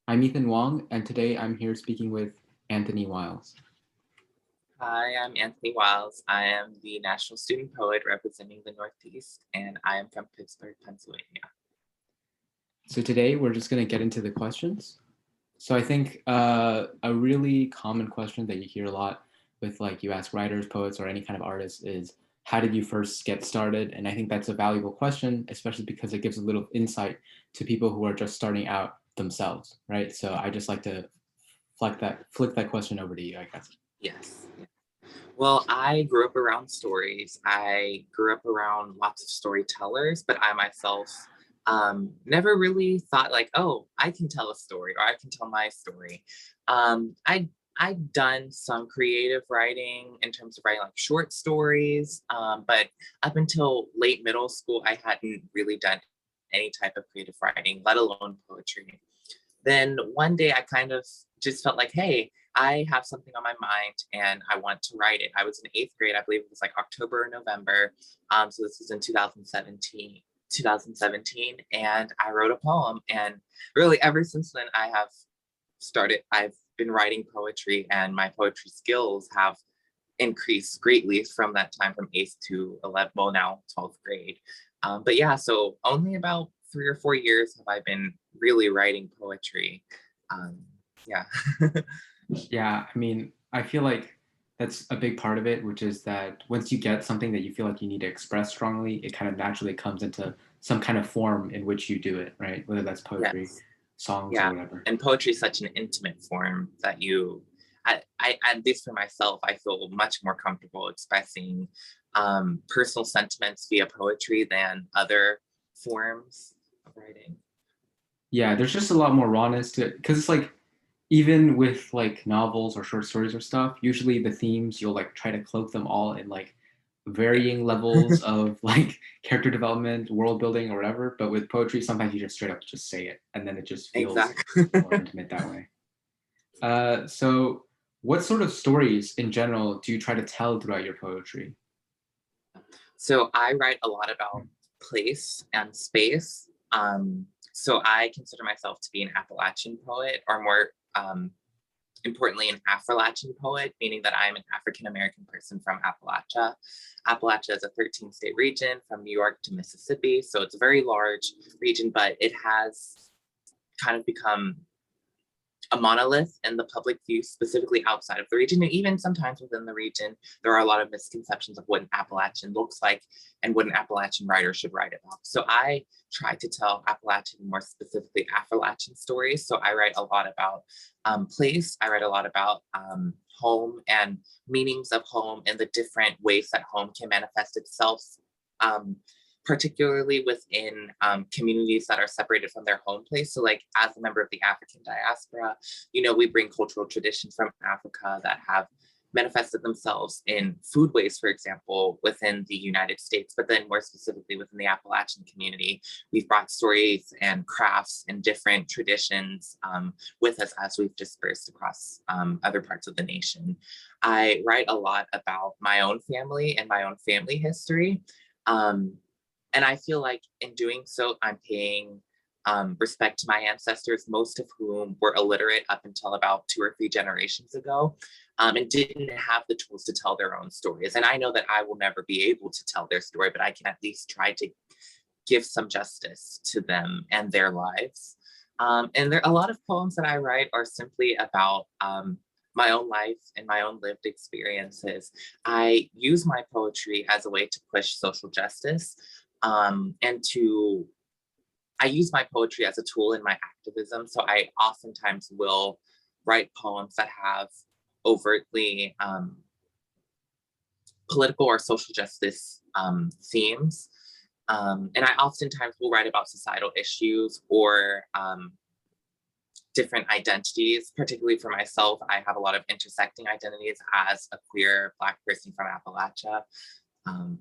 I'm Ethan Wong, and today I'm here speaking with Anthony Wiles. Hi, I'm Anthony Wiles. I am the National Student Poet representing the Northeast, and I am from Pittsburgh, Pennsylvania. So today we're just going to get into the questions. So I think a really common question that you hear a lot with like you ask writers, poets, or any kind of artist is how did you first get started? And I think that's a valuable question, especially because it gives a little insight to people who are just starting out themselves, right? So I just like to flick that question over to you, I guess. Yes. Well, I grew up around stories. I grew up around lots of storytellers, but I myself never really thought like, oh, I can tell a story or I can tell my story. I'd done some creative writing in terms of writing like short stories, but up until late middle school, I hadn't really done any type of creative writing, let alone poetry. Then one day I kind of just felt like, hey, I have something on my mind and I want to write it. I was in eighth grade, I believe it was like October or November. So this was in 2017, and I wrote a poem. And really, ever since then, I've been writing poetry, and my poetry skills have increased greatly from that time from eighth to 11, well, now 12th grade. But yeah, so only about 3 or 4 years have I been really writing poetry. Um, yeah. Yeah, I mean, I feel like that's a big part of it, which is that once you get something that you feel like you need to express strongly, it kind of naturally comes into some kind of form in which you do it, right? Whether that's poetry, Yes. songs, or Yeah. whatever. And poetry is such an intimate form that at least for myself, I feel much more comfortable expressing personal sentiments via poetry than other forms of writing. Yeah, there's just a lot more rawness to it because it's like even with like novels or short stories or stuff, usually the themes you'll like try to cloak them all in like varying levels of like character development, world building, or whatever. But with poetry, sometimes you just straight up just say it, and then it just feels Exactly. more intimate that way. So what sort of stories in general do you try to tell throughout your poetry? So I write a lot about place and space. So I consider myself to be an Appalachian poet, or more importantly, an Affrilachian poet, meaning that I'm an African American person from Appalachia. Appalachia is a 13-state region from New York to Mississippi. So it's a very large region, but it has kind of become a monolith in the public view, specifically outside of the region. And even sometimes within the region, there are a lot of misconceptions of what an Appalachian looks like and what an Appalachian writer should write about. So I try to tell Appalachian, more specifically Affrilachian stories. So I write a lot about place. I write a lot about home and meanings of home and the different ways that home can manifest itself. Um, Particularly within communities that are separated from their home place. So, like, as a member of the African diaspora, we bring cultural traditions from Africa that have manifested themselves in foodways, for example, within the United States, but then more specifically within the Appalachian community, we've brought stories and crafts and different traditions with us as we've dispersed across other parts of the nation. I write a lot about my own family and my own family history. Um, and I feel like in doing so, I'm paying respect to my ancestors, most of whom were illiterate up until about 2 or 3 generations ago, and didn't have the tools to tell their own stories. And I know that I will never be able to tell their story, but I can at least try to give some justice to them and their lives. And there a lot of poems that I write are simply about my own life and my own lived experiences. I use my poetry as a way to push social justice, and to I use my poetry as a tool in my activism. So I oftentimes will write poems that have overtly political or social justice themes. And I oftentimes will write about societal issues or different identities, particularly for myself. I have a lot of intersecting identities as a queer Black person from Appalachia.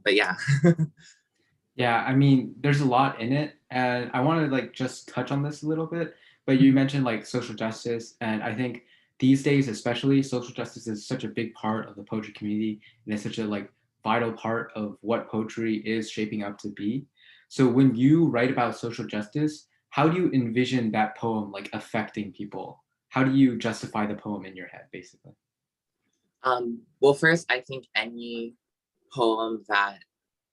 But yeah. Yeah, I mean, there's a lot in it, and I want to like just touch on this a little bit. But you mentioned like social justice, and I think these days, especially, social justice is such a big part of the poetry community, and it's such a like vital part of what poetry is shaping up to be. So when you write about social justice, how do you envision that poem like affecting people? How do you justify the poem in your head, basically? Well, first, I think any poem that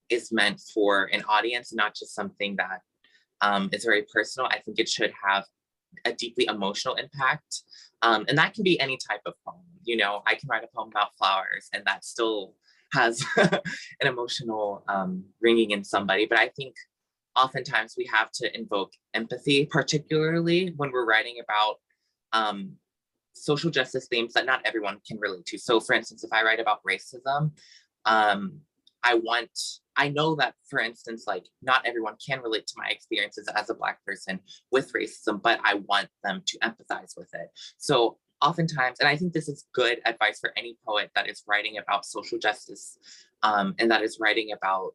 is meant for an audience, not just something that is very personal, I think it should have a deeply emotional impact. And that can be any type of poem. You know, I can write a poem about flowers and that still has an emotional ringing in somebody. But I think oftentimes we have to invoke empathy, particularly when we're writing about social justice themes that not everyone can relate to. So for instance, if I write about racism, um, I know that, for instance, like not everyone can relate to my experiences as a Black person with racism, but I want them to empathize with it. So oftentimes, and I think this is good advice for any poet that is writing about social justice and that is writing about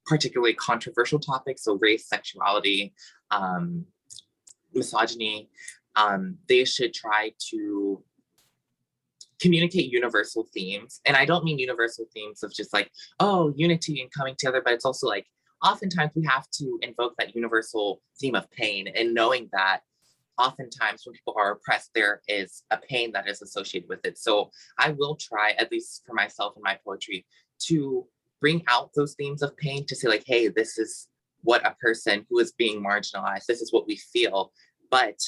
particularly controversial topics, so race, sexuality, misogyny, they should try to communicate universal themes. And I don't mean universal themes of just like, oh, unity and coming together, but it's also like, oftentimes we have to invoke that universal theme of pain and knowing that oftentimes when people are oppressed, there is a pain that is associated with it. So I will try, at least for myself in my poetry, to bring out those themes of pain to say like, hey, this is what a person who is being marginalized, this is what we feel. But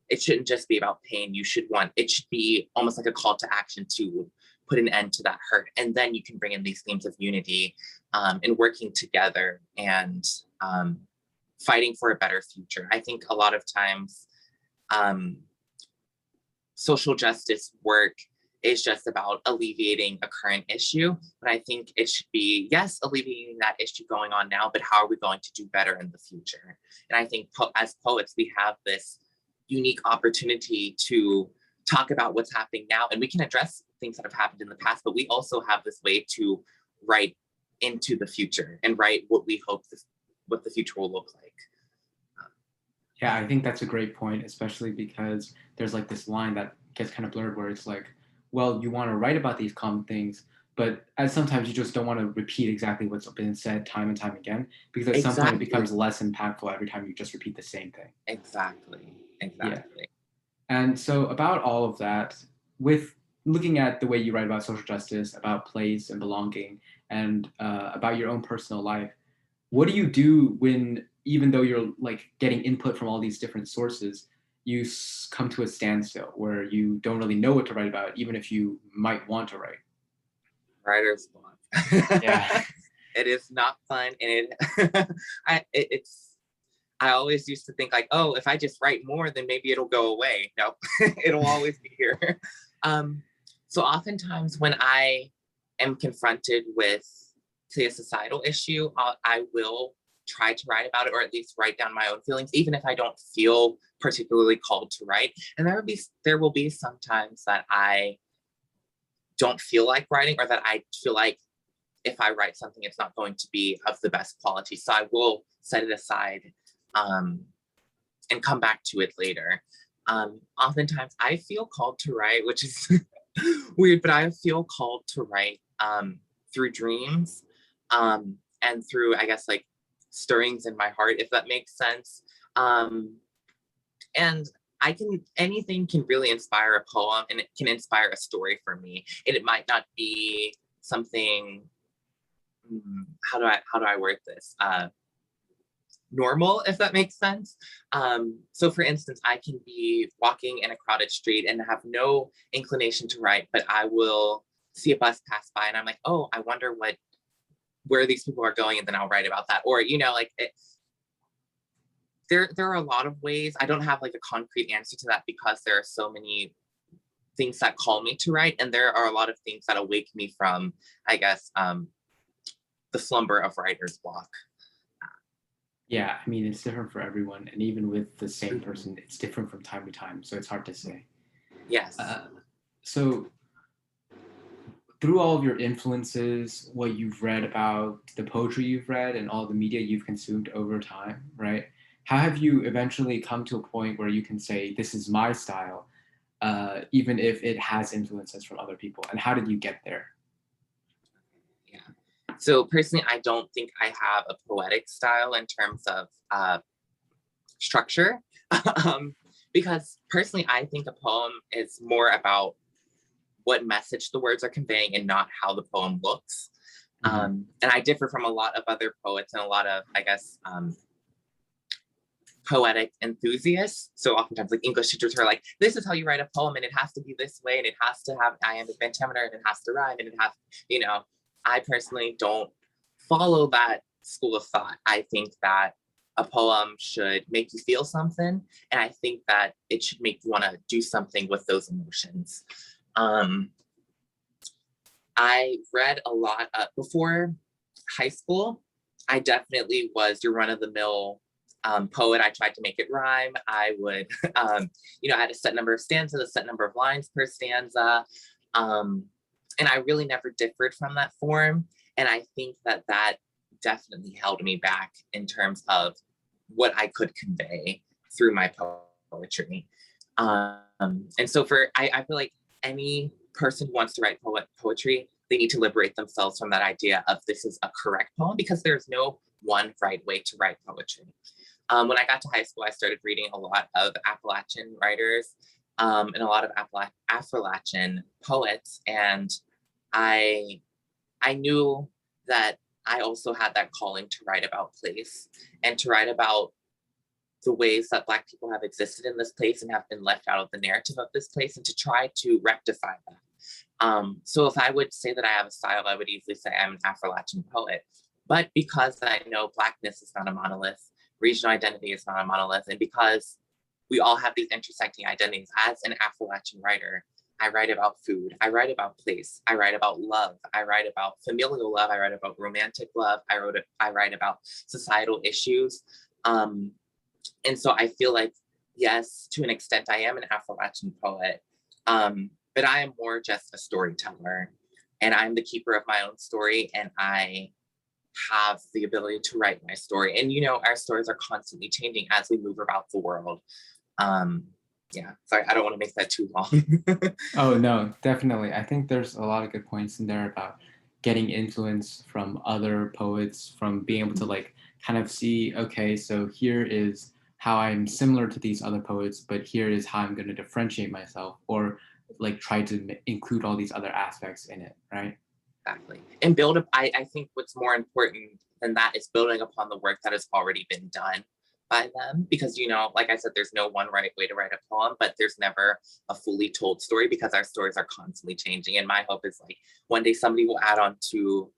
it shouldn't just be about pain. It should be almost like a call to action to put an end to that hurt. And then you can bring in these themes of unity and working together and fighting for a better future. I think a lot of times social justice work is just about alleviating a current issue. But I think it should be, yes, alleviating that issue going on now, but how are we going to do better in the future? And I think as poets, we have this unique opportunity to talk about what's happening now, and we can address things that have happened in the past, but we also have this way to write into the future and write what we hope what the future will look like. Yeah, I think that's a great point, especially because there's like this line that gets kind of blurred where it's like, well, you want to write about these common things, but as sometimes you just don't want to repeat exactly what's been said time and time again, because at some point it becomes less impactful every time you just repeat the same thing. Exactly. Yeah. And so about all of that, with looking at the way you write about social justice, about place and belonging, and about your own personal life, what do you do when, even though you're like getting input from all these different sources, you come to a standstill where you don't really know what to write about, even if you might want to write? Writer's block. Yeah. It is not fun, and I always used to think like, oh, if I just write more, then maybe it'll go away. No, it'll always be here. So oftentimes when I am confronted with, say, a societal issue, I will try to write about it, or at least write down my own feelings, even if I don't feel particularly called to write. And there will be sometimes that I don't feel like writing, or that I feel like if I write something, it's not going to be of the best quality. So I will set it aside and come back to it later. Oftentimes I feel called to write, which is weird, but I feel called to write through dreams and through, I guess, like stirrings in my heart, if that makes sense. And anything can really inspire a poem, and it can inspire a story for me. And it might not be something, how do I word this? Normal, if that makes sense. So for instance, I can be walking in a crowded street and have no inclination to write, but I will see a bus pass by and I'm like, oh, I wonder where these people are going, and then I'll write about that. Or, there are a lot of ways. I don't have like a concrete answer to that, because there are so many things that call me to write, and there are a lot of things that awake me from, I guess, the slumber of writer's block. Yeah, I mean, it's different for everyone, and even with the same person, it's different from time to time, so it's hard to say. Yes. So through all of your influences, what you've read about, the poetry you've read, and all the media you've consumed over time, right? How have you eventually come to a point where you can say, this is my style, even if it has influences from other people? And how did you get there? Yeah. So personally, I don't think I have a poetic style in terms of structure. Because personally, I think a poem is more about what message the words are conveying and not how the poem looks. And I differ from a lot of other poets and a lot of, I guess, poetic enthusiasts. So oftentimes like English teachers are like, this is how you write a poem and it has to be this way and it has to have iambic pentameter and it has to rhyme and it has, you know, I personally don't follow that school of thought. I think that a poem should make you feel something, and I think that it should make you want to do something with those emotions. I read a lot before high school. I definitely was your run-of-the-mill poet. I tried to make it rhyme. I would, you know, I had a set number of stanzas, a set number of lines per stanza. And I really never differed from that form. And I think that that definitely held me back in terms of what I could convey through my poetry. And so I feel like any person who wants to write poetry, they need to liberate themselves from that idea of this is a correct poem, because there's no one right way to write poetry. When I got to high school, I started reading a lot of Appalachian writers and a lot of Affrilachian poets. And I knew that I also had that calling to write about place and to write about the ways that Black people have existed in this place and have been left out of the narrative of this place, and to try to rectify that. So if I would say that I have a style, I would easily say I'm an Affrilachian poet. But because I know Blackness is not a monolith, regional identity is not a monolith, and because we all have these intersecting identities, as an Affrilachian writer, I write about food, I write about place, I write about love, I write about familial love, I write about romantic love, I write about societal issues. And so I feel like, yes, to an extent, I am an Affrilachian poet, but I am more just a storyteller, and I'm the keeper of my own story, and I have the ability to write my story. And, you know, our stories are constantly changing as we move about the world. Yeah, sorry, I don't want to make that too long. Oh, no, definitely. I think there's a lot of good points in there about getting influence from other poets, from being able to like kind of see, okay, so here is how I'm similar to these other poets, but here is how I'm going to differentiate myself, or like try to include all these other aspects in it, right? Exactly. And build up, I think what's more important than that is building upon the work that has already been done by them. Because, you know, like I said, there's no one right way to write a poem, but there's never a fully told story, because our stories are constantly changing. And my hope is like one day somebody will add on to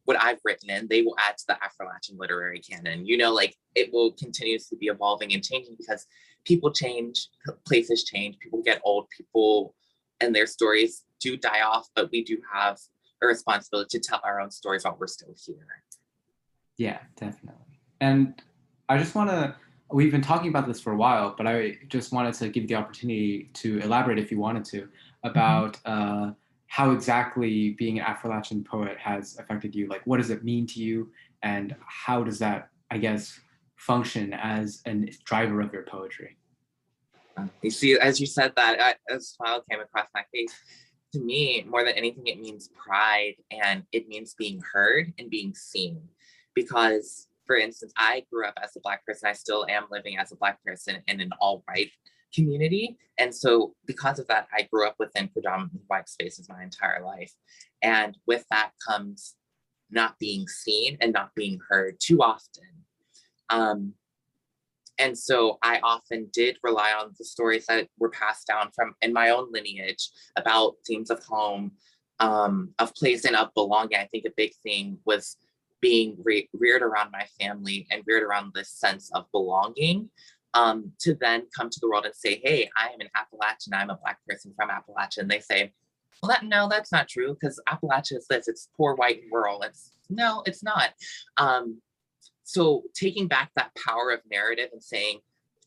what I've written, and they will add to the Affrilachian literary canon. You know, like it will continuously be evolving and changing, because people change, places change, people get old, people and their stories do die off, but we do have a responsibility to tell our own stories while we're still here. Yeah, definitely. And I just want to, we've been talking about this for a while, but I just wanted to give the opportunity to elaborate, if you wanted to, about how exactly being an Affrilachian poet has affected you. Like, what does it mean to you? And how does that, I guess, function as a driver of your poetry? You see, as you said that, a smile came across my face. To me, more than anything, it means pride, and it means being heard and being seen. Because, for instance, I grew up as a Black person. I still am living as a Black person in an all-white community. And so because of that, I grew up within predominantly white spaces my entire life. And with that comes not being seen and not being heard too often. And so I often did rely on the stories that were passed down from in my own lineage about themes of home, of place, and of belonging. I think a big thing was being reared around my family and reared around this sense of belonging, to then come to the world and say, hey, I am an Appalachian, I'm a Black person from Appalachia. And they say, well, no, that's not true, because Appalachia is this, it's poor, white, and rural. No, it's not. So taking back that power of narrative and saying,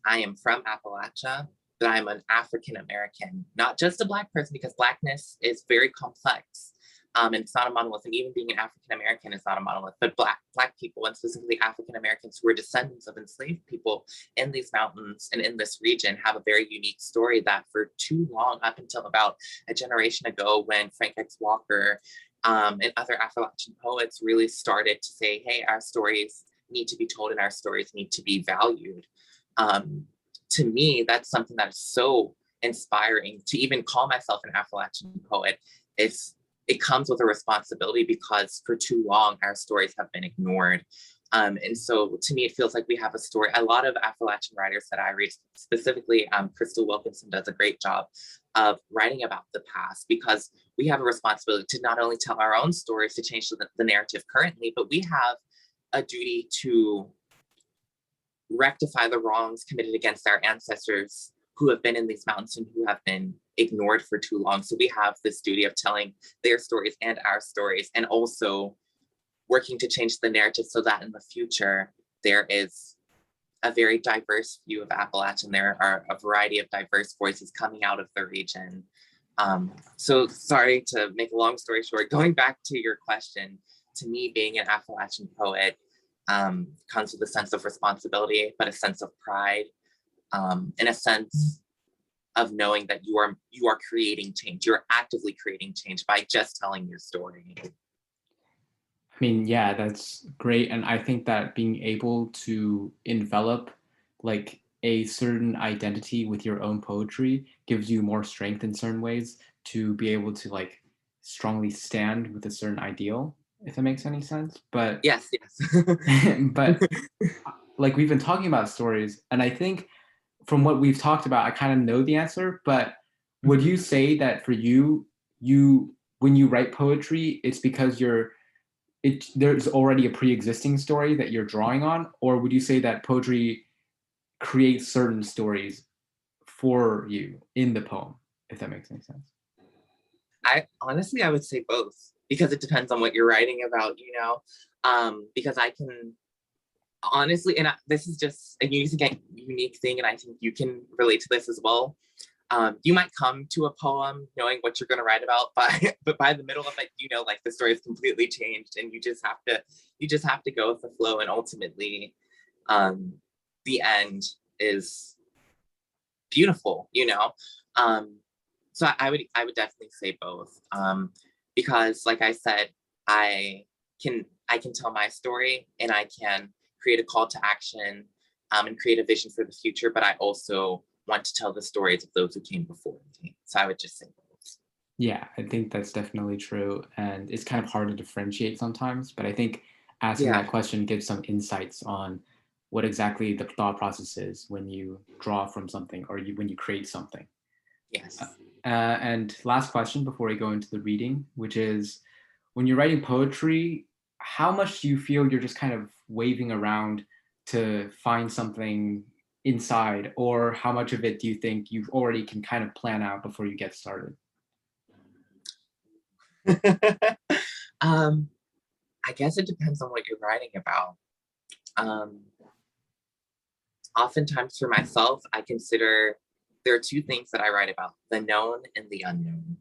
I am from Appalachia, but I'm an African American, not just a Black person, because Blackness is very complex. And it's not a monolith. And even being an African American is not a monolith, but Black people, and specifically African Americans who are descendants of enslaved people in these mountains and in this region, have a very unique story that for too long, up until about a generation ago, when Frank X. Walker and other Affrilachian poets really started to say, hey, our stories need to be told and our stories need to be valued. To me, that's something that is so inspiring. To even call myself an Affrilachian poet, it comes with a responsibility, because for too long our stories have been ignored. And so to me, it feels like we have a story. A lot of Affrilachian writers that I read, specifically Crystal Wilkinson, does a great job of writing about the past, because we have a responsibility to not only tell our own stories to change the narrative currently, but we have a duty to rectify the wrongs committed against our ancestors who have been in these mountains and who have been ignored for too long. So we have this duty of telling their stories and our stories, and also working to change the narrative so that in the future there is a very diverse view of Appalachian. There are a variety of diverse voices coming out of the region. So sorry to make a long story short, going back to your question, to me, being an Appalachian poet comes with a sense of responsibility, but a sense of pride, and a sense of knowing that you are creating change. You're actively creating change by just telling your story. I mean, yeah, that's great. And I think that being able to envelop like a certain identity with your own poetry gives you more strength in certain ways to be able to like strongly stand with a certain ideal, if that makes any sense. But Yes, yes. but like we've been talking about stories, and I think from what we've talked about, I kind of know the answer, but would you say that for you, when you write poetry, it's because there's already a pre-existing story that you're drawing on, or would you say that poetry creates certain stories for you in the poem, if that makes any sense? I would say both, because it depends on what you're writing about, because I can honestly, and this is just a unique thing, and I think you can relate to this as well. You might come to a poem knowing what you're going to write about, but by the middle of it, like the story is completely changed, and you just have to go with the flow, and ultimately, the end is beautiful, So I would definitely say both, because, like I said, I can tell my story, and I can create a call to action, and create a vision for the future. But I also want to tell the stories of those who came before me. So I would just say both. Yeah, I think that's definitely true, and it's kind of hard to differentiate sometimes. But I think asking Yeah. that question gives some insights on what exactly the thought process is when you draw from something or when you create something. Yes. And last question before we go into the reading, which is, when you're writing poetry, how much do you feel you're just kind of waving around to find something inside, or how much of it do you think you already can kind of plan out before you get started? I guess it depends on what you're writing about. Oftentimes for myself, I consider there are two things that I write about: the known and the unknown.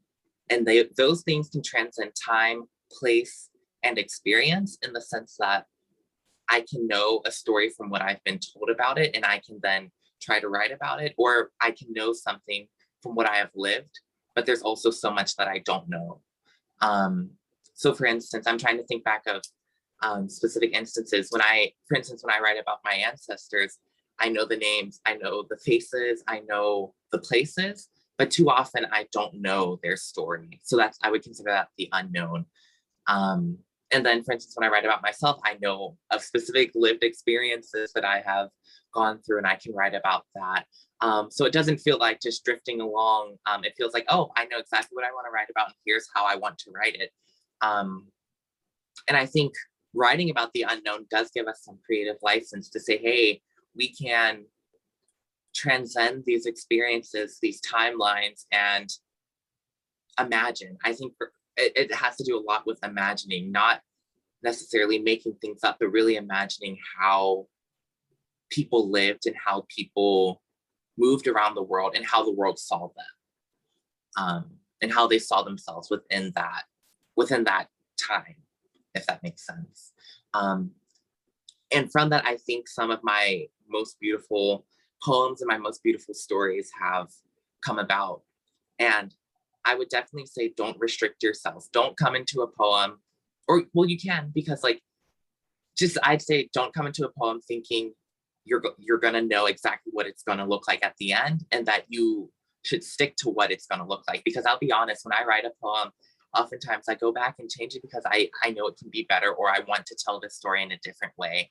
And those things can transcend time, place, and experience, in the sense that I can know a story from what I've been told about it, and I can then try to write about it, or I can know something from what I have lived, but there's also so much that I don't know. So for instance, I'm trying to think back of specific instances. For instance, when I write about my ancestors, I know the names, I know the faces, I know the places, but too often I don't know their story. So I would consider that the unknown. And then, for instance, when I write about myself, I know of specific lived experiences that I have gone through, and I can write about that. So it doesn't feel like just drifting along. It feels like, oh, I know exactly what I want to write about, and here's how I want to write it. And I think writing about the unknown does give us some creative license to say, hey, we can transcend these experiences, these timelines, and imagine. I think it has to do a lot with imagining, not necessarily making things up, but really imagining how people lived and how people moved around the world and how the world saw them, and how they saw themselves within that time, if that makes sense. And from that, I think some of my most beautiful poems and my most beautiful stories have come about. And I would definitely say, don't restrict yourself. Don't come into a poem, or, well, you can, because like just, I'd say don't come into a poem thinking you're going to know exactly what it's going to look like at the end, and that you should stick to what it's going to look like. Because I'll be honest, when I write a poem, oftentimes I go back and change it because I know it can be better, or I want to tell this story in a different way.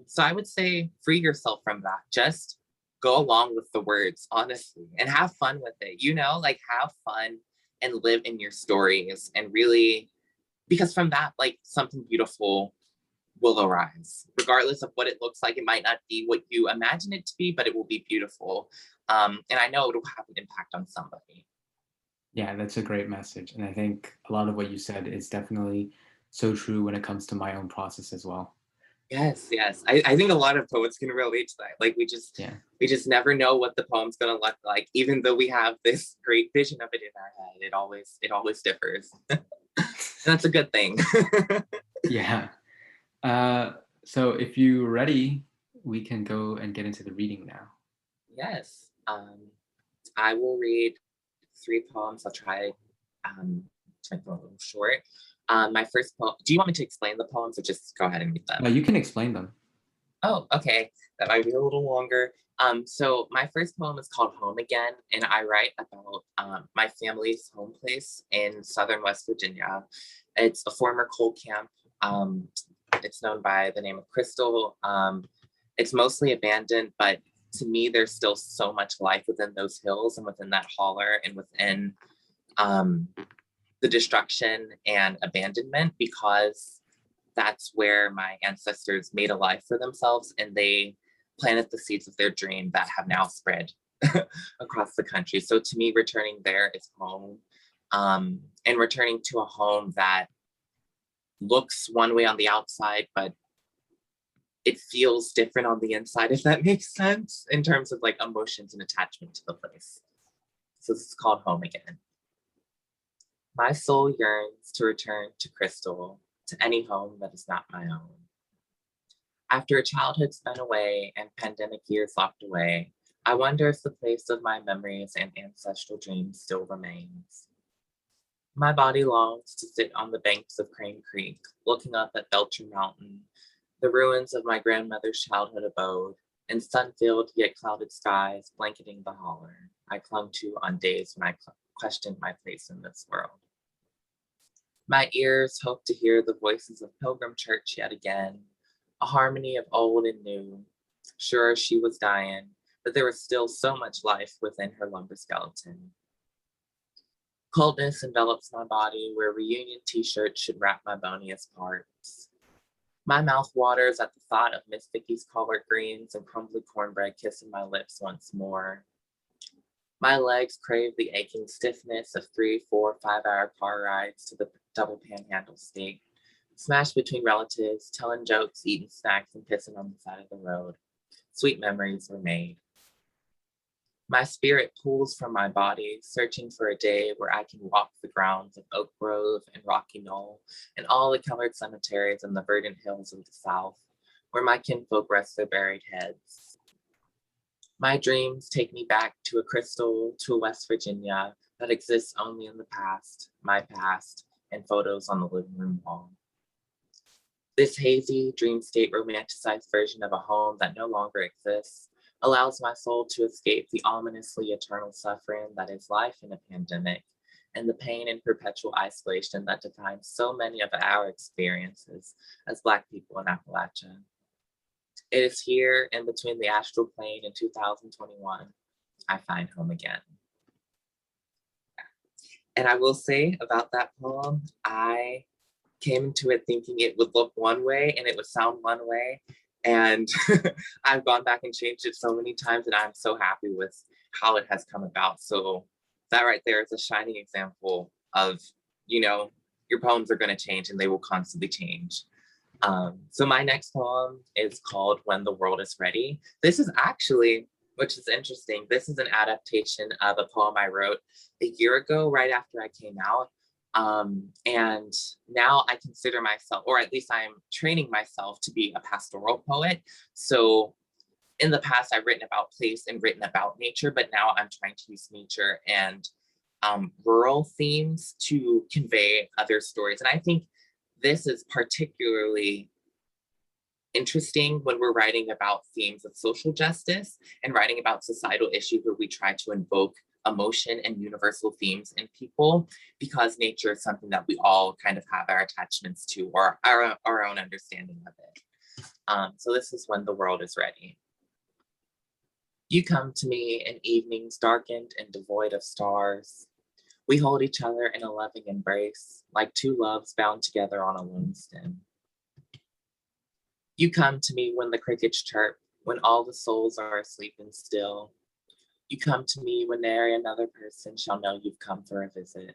So I would say free yourself from that. Just go along with the words, honestly, and have fun with it. You know, like have fun and live in your stories, and really, because from that, like something beautiful will arise, regardless of what it looks like. It might not be what you imagine it to be, but it will be beautiful. And I know it'll have an impact on somebody. Yeah, that's a great message. And I think a lot of what you said is definitely so true when it comes to my own process as well. Yes, yes. I think a lot of poets can relate to that. Like Yeah. we just never know what the poem's gonna look like, even though we have this great vision of it in our head. It always differs. And that's a good thing. Yeah. So if you're ready, we can go and get into the reading now. Yes. I will read 3 poems. I'll try to make them a little short. My first poem. Do you want me to explain the poems, or just go ahead and read them? You can explain them. Oh, okay. That might be a little longer. So my first poem is called Home Again, and I write about my family's home place in southern West Virginia. It's a former coal camp. It's known by the name of Crystal. It's mostly abandoned, but to me, there's still so much life within those hills and within that holler and within the destruction and abandonment, because that's where my ancestors made a life for themselves, and they planted the seeds of their dream that have now spread across the country. So to me, returning there is home, and returning to a home that looks one way on the outside, but it feels different on the inside, if that makes sense, in terms of like emotions and attachment to the place. So this is called Home Again. My soul yearns to return to Crystal, to any home that is not my own. After a childhood spent away and pandemic years locked away, I wonder if the place of my memories and ancestral dreams still remains. My body longs to sit on the banks of Crane Creek, looking up at Belcher Mountain, the ruins of my grandmother's childhood abode, and sun-filled yet clouded skies blanketing the holler I clung to on days when I questioned my place in this world. My ears hope to hear the voices of Pilgrim Church yet again, a harmony of old and new. Sure, she was dying, but there was still so much life within her lumber skeleton. Coldness envelops my body where reunion t-shirts should wrap my boniest parts. My mouth waters at the thought of Miss Vicky's collard greens and crumbly cornbread kissing my lips once more. My legs crave the aching stiffness of 3, 4, 5-hour car rides to the double panhandle state, smashed between relatives, telling jokes, eating snacks, and pissing on the side of the road. Sweet memories were made. My spirit pulls from my body, searching for a day where I can walk the grounds of Oak Grove and Rocky Knoll and all the colored cemeteries in the verdant hills of the South, where my kinfolk rest their buried heads. My dreams take me back to a Crystal, to a West Virginia that exists only in the past, my past, and photos on the living room wall. This hazy, dream state romanticized version of a home that no longer exists allows my soul to escape the ominously eternal suffering that is life in a pandemic and the pain and perpetual isolation that defines so many of our experiences as Black people in Appalachia. It is here in between the astral plane in 2021, I find home again. And I will say about that poem, I came into it thinking it would look one way and it would sound one way. And I've gone back and changed it so many times, and I'm so happy with how it has come about. So that right there is a shining example of, you know, your poems are going to change and they will constantly change. So my next poem is called When the World is Ready. This is actually, which is interesting, this is an adaptation of a poem I wrote a year ago, right after I came out. And now I consider myself, or at least I'm training myself to be a pastoral poet. So in the past, I've written about place and written about nature, but now I'm trying to use nature and rural themes to convey other stories. And I think this is particularly interesting when we're writing about themes of social justice and writing about societal issues where we try to invoke emotion and universal themes in people, because nature is something that we all kind of have our attachments to, or our own understanding of it. So this is When the World is Ready. You come to me in evenings darkened and devoid of stars. We hold each other in a loving embrace, like two loves bound together on a lone stem. You come to me when the crickets chirp, when all the souls are asleep and still. You come to me when nary another person shall know you've come for a visit.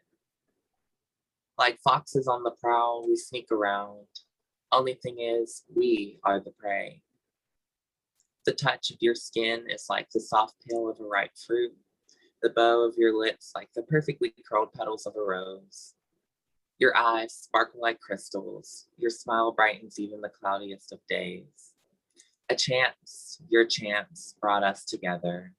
Like foxes on the prowl, we sneak around. Only thing is, we are the prey. The touch of your skin is like the soft peel of a ripe fruit, the bow of your lips like the perfectly curled petals of a rose. Your eyes sparkle like crystals. Your smile brightens even the cloudiest of days. A chance, your chance, brought us together.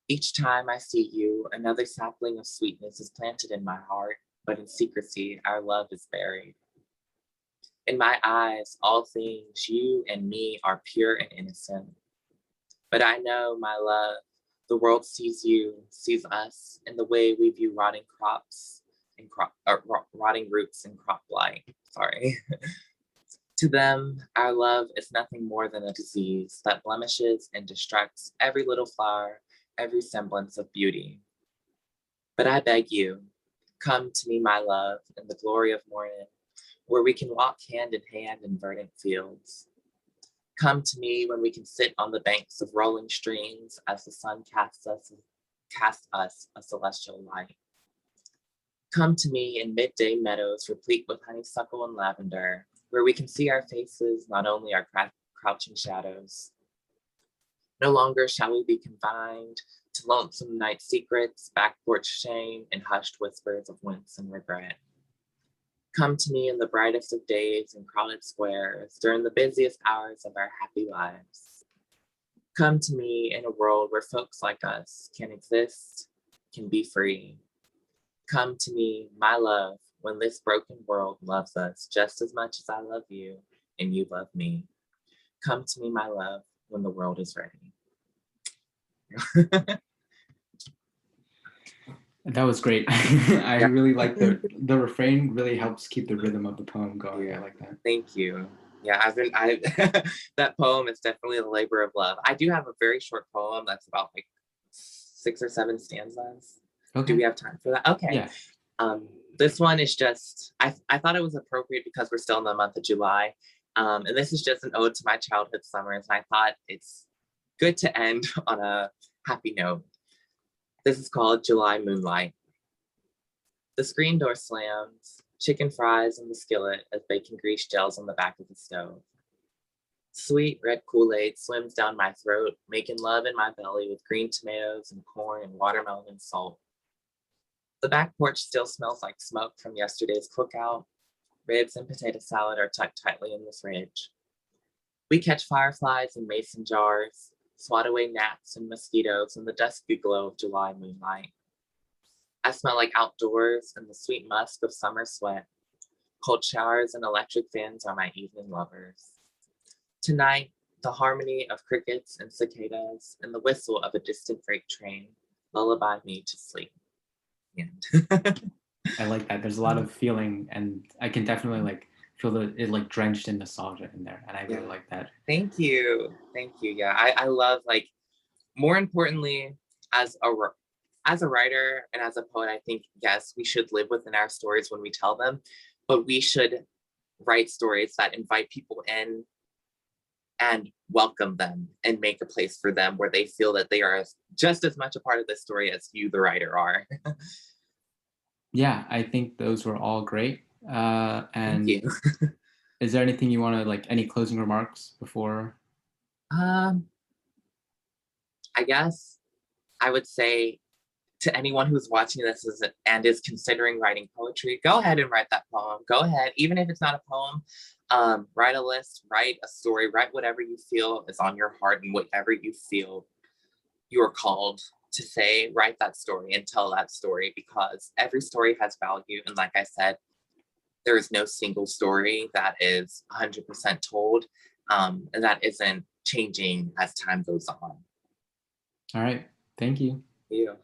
Each time I see you, another sapling of sweetness is planted in my heart, but in secrecy, our love is buried. In my eyes, all things, you and me, are pure and innocent. But I know, my love, the world sees you, sees us, in the way we view rotting crops and rotting roots and crop blight. Sorry. To them, our love is nothing more than a disease that blemishes and destructs every little flower, every semblance of beauty. But I beg you, come to me, my love, in the glory of morning, where we can walk hand in hand in verdant fields. Come to me when we can sit on the banks of rolling streams as the sun casts us a celestial light. Come to me in midday meadows replete with honeysuckle and lavender, where we can see our faces, not only our crouching shadows. No longer shall we be confined to lonesome night secrets, back porch shame, and hushed whispers of wince and regret. Come to me in the brightest of days in crowded squares during the busiest hours of our happy lives. Come to me in a world where folks like us can exist, can be free. Come to me, my love, when this broken world loves us just as much as I love you and you love me. Come to me, my love, when the world is ready. That was great. I really like the refrain. Really helps keep the rhythm of the poem going. Yeah. I like that. Thank you. Yeah, that poem is definitely a labor of love. I do have a very short poem that's about like 6 or 7 stanzas. Okay. Do we have time for that? Okay. Yeah. This one is just, I thought it was appropriate because we're still in the month of July. And this is just an ode to my childhood summers. And I thought it's good to end on a happy note. This is called July Moonlight. The screen door slams, chicken fries in the skillet as bacon grease gels on the back of the stove. Sweet red Kool-Aid swims down my throat, making love in my belly with green tomatoes and corn and watermelon and salt. The back porch still smells like smoke from yesterday's cookout. Ribs and potato salad are tucked tightly in the fridge. We catch fireflies in mason jars, swat away gnats and mosquitoes in the dusky glow of July moonlight. I smell like outdoors and the sweet musk of summer sweat. Cold showers and electric fans are my evening lovers. Tonight, the harmony of crickets and cicadas and the whistle of a distant freight train lullaby me to sleep. I like that. There's a lot of feeling, and I can definitely like feel it like drenched in nostalgia in there, and I really like that. Thank you. Yeah, I love, like, more importantly, as a writer and as a poet, I think, yes, we should live within our stories when we tell them, but we should write stories that invite people in and welcome them and make a place for them where they feel that they are just as much a part of the story as you, the writer, are. Yeah, I think those were all great. And Thank you. Is there anything you want to, like, any closing remarks before? I guess I would say to anyone who's watching this and is considering writing poetry, go ahead and write that poem. Go ahead, even if it's not a poem, write a list, write a story, write whatever you feel is on your heart and whatever you feel you are called to say. Write that story and tell that story, because every story has value. And like I said, there is no single story that is 100% told. and that isn't changing as time goes on. All right. Thank you. You.